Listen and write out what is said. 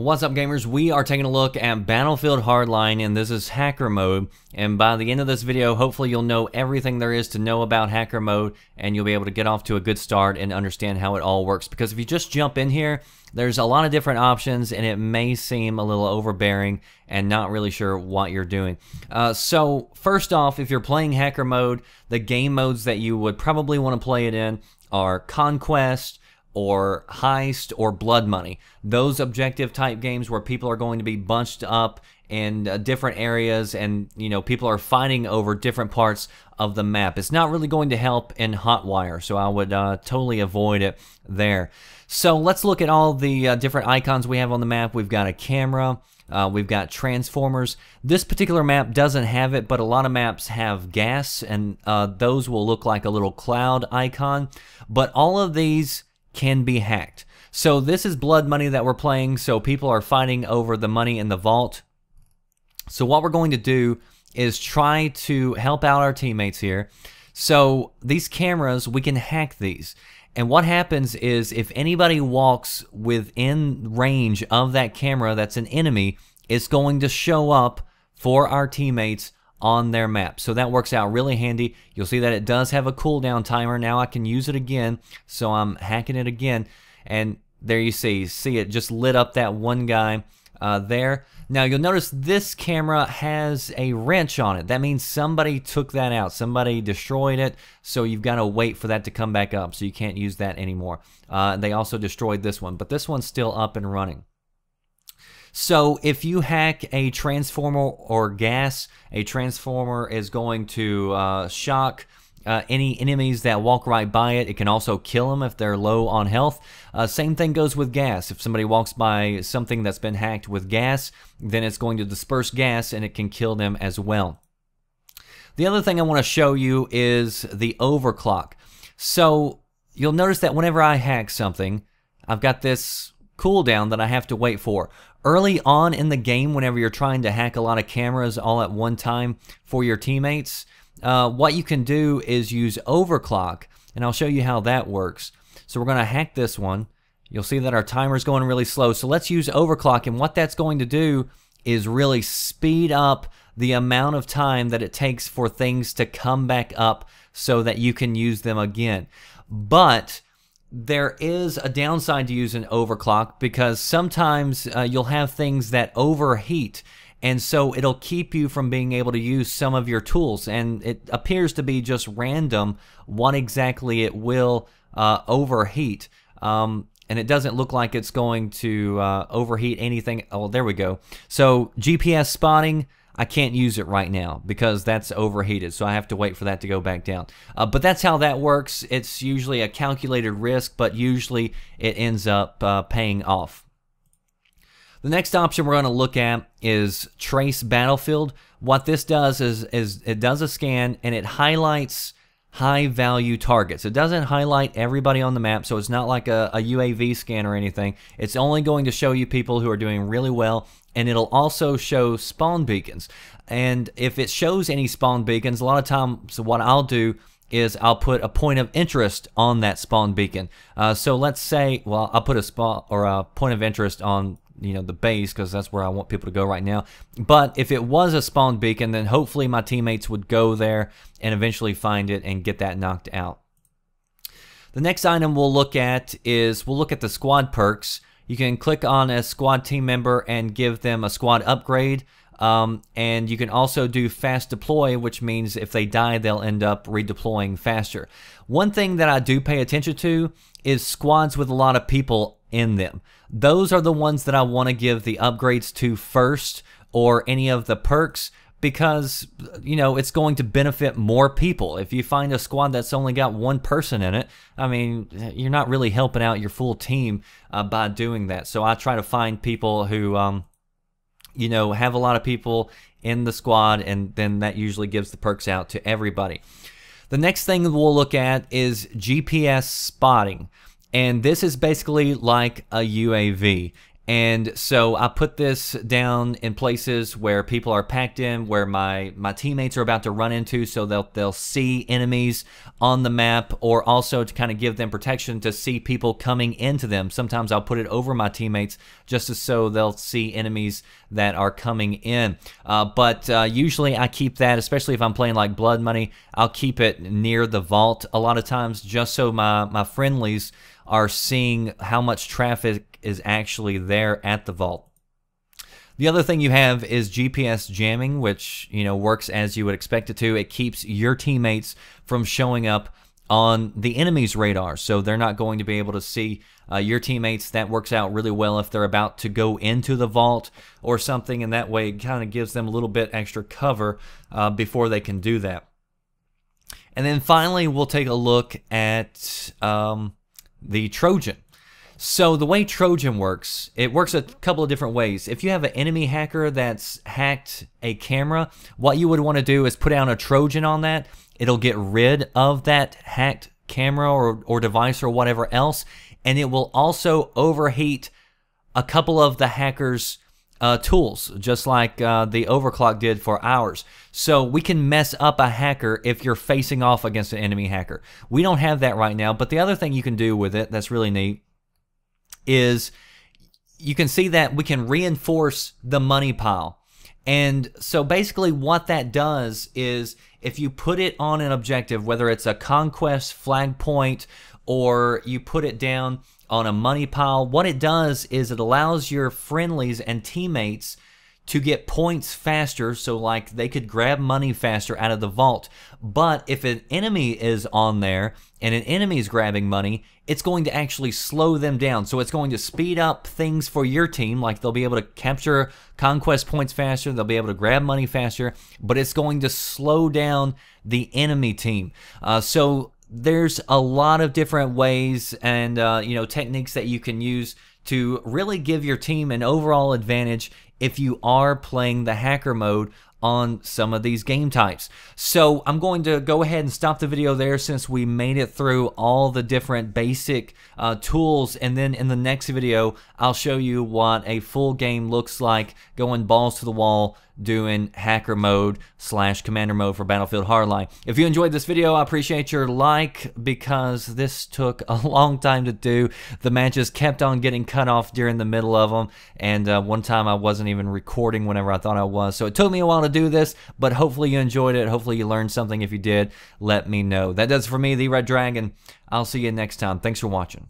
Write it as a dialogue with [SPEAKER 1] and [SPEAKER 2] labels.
[SPEAKER 1] What's up, gamers? We are taking a look at Battlefield Hardline, and this is hacker mode. And by the end of this video, hopefully you'll know everything there is to know about hacker mode, and you'll be able to get off to a good start and understand how it all works. Because if you just jump in here, there's a lot of different options, and it may seem a little overbearing and not really sure what you're doing. So first off, if you're playing hacker mode, the game modes that you would probably want to play it in are Conquest, or Heist, or Blood Money. Those objective type games where people are going to be bunched up in different areas, and people are fighting over different parts of the map. It's not really going to help in Hotwire, so I would totally avoid it there. So let's look at all the different icons we have on the map. We've got a camera, we've got transformers. This particular map doesn't have it, but a lot of maps have gas, and those will look like a little cloud icon. But all of these can be hacked. So this is Blood Money that we're playing, so people are fighting over the money in the vault. So what we're going to do is try to help out our teammates here. So these cameras, we can hack these. And what happens is if anybody walks within range of that camera that's an enemy, it's going to show up for our teammates on their map. So that works out really handy. You'll see that it does have a cooldown timer. Now I can use it again, so I'm hacking it again, and there you see it just lit up that one guy there. Now you'll notice this camera has a wrench on it. That means somebody took that out, somebody destroyed it, so you've got to wait for that to come back up, so you can't use that anymore. They also destroyed this one, but this one's still up and running. So if you hack a transformer or gas, a transformer is going to shock any enemies that walk right by it. It can also kill them if they're low on health. Same thing goes with gas. If somebody walks by something that's been hacked with gas, then it's going to disperse gas and it can kill them as well. The other thing I want to show you is the overclock. So you'll notice that whenever I hack something, I've got this cooldown that I have to wait for. Early on in the game, whenever you're trying to hack a lot of cameras all at one time for your teammates, what you can do is use overclock, and I'll show you how that works. So we're going to hack this one. You'll see that our timer is going really slow, so let's use overclock, and what that's going to do is really speed up the amount of time that it takes for things to come back up so that you can use them again. But there is a downside to using overclock, because sometimes you'll have things that overheat, and so it'll keep you from being able to use some of your tools, and it appears to be just random what exactly it will overheat. And it doesn't look like it's going to overheat anything. Oh, there we go. So GPS spotting, I can't use it right now because that's overheated, so I have to wait for that to go back down. But that's how that works. It's usually a calculated risk, but usually it ends up paying off. The next option we're going to look at is Trace Battlefield. What this does is it does a scan, and it highlights high-value targets. It doesn't highlight everybody on the map, so it's not like a UAV scan or anything. It's only going to show you people who are doing really well, and it'll also show spawn beacons. And if it shows any spawn beacons, a lot of times what I'll do is I'll put a point of interest on that spawn beacon. So let's say, well, I'll put a spawn or a point of interest on the base, because that's where I want people to go right now. But if it was a spawn beacon, then hopefully my teammates would go there and eventually find it and get that knocked out. The next item we'll look at is we'll look at the squad perks. You can click on a squad team member and give them a squad upgrade. And you can also do fast deploy, which means if they die, they'll end up redeploying faster. One thing that I do pay attention to is squads with a lot of people in them. Those are the ones that I want to give the upgrades to first, or any of the perks, because it's going to benefit more people. If you find a squad that's only got one person in it, I mean, you're not really helping out your full team by doing that. So I try to find people who have a lot of people in the squad, and then that usually gives the perks out to everybody. The next thing we'll look at is GPS spotting. And this is basically like a UAV. And so I put this down in places where people are packed in, where my teammates are about to run into, so they'll see enemies on the map, or also to kind of give them protection to see people coming into them. Sometimes I'll put it over my teammates just so they'll see enemies that are coming in. But usually I keep that, especially if I'm playing like Blood Money, I'll keep it near the vault a lot of times, just so my friendlies are seeing how much traffic is actually there at the vault. The other thing you have is GPS jamming, which, you know, works as you would expect it to. It keeps your teammates from showing up on the enemy's radar, so they're not going to be able to see your teammates. That works out really well if they're about to go into the vault or something, and that way it kind of gives them a little bit extra cover before they can do that. And then finally, we'll take a look at the Trojan. So the way Trojan works, it works a couple of different ways. If you have an enemy hacker that's hacked a camera, what you would want to do is put down a Trojan on that. It'll get rid of that hacked camera or device or whatever else, and it will also overheat a couple of the hacker's tools, just like the Overclock did for ours. So we can mess up a hacker if you're facing off against an enemy hacker. We don't have that right now, but the other thing you can do with it that's really neat is you can see that we can reinforce the money pile. And so basically what that does is if you put it on an objective, whether it's a conquest flag point or you put it down on a money pile, what it does is it allows your friendlies and teammates to get points faster, so like they could grab money faster out of the vault. But if an enemy is on there and an enemy is grabbing money, it's going to actually slow them down. So it's going to speed up things for your team, like they'll be able to capture conquest points faster, they'll be able to grab money faster, but it's going to slow down the enemy team. So there's a lot of different ways and you know, techniques that you can use to really give your team an overall advantage if you are playing the hacker mode on some of these game types. So I'm going to go ahead and stop the video there since we made it through all the different basic tools, and then in the next video I'll show you what a full game looks like, going balls to the wall, doing hacker mode / commander mode for Battlefield Hardline. If you enjoyed this video, I appreciate your like, because this took a long time to do. The matches kept on getting cut off during the middle of them, and one time I wasn't even recording whenever I thought I was. So it took me a while to do this, but hopefully you enjoyed it. Hopefully you learned something. If you did, let me know. That does it for me, the Red Dragon. I'll see you next time. Thanks for watching.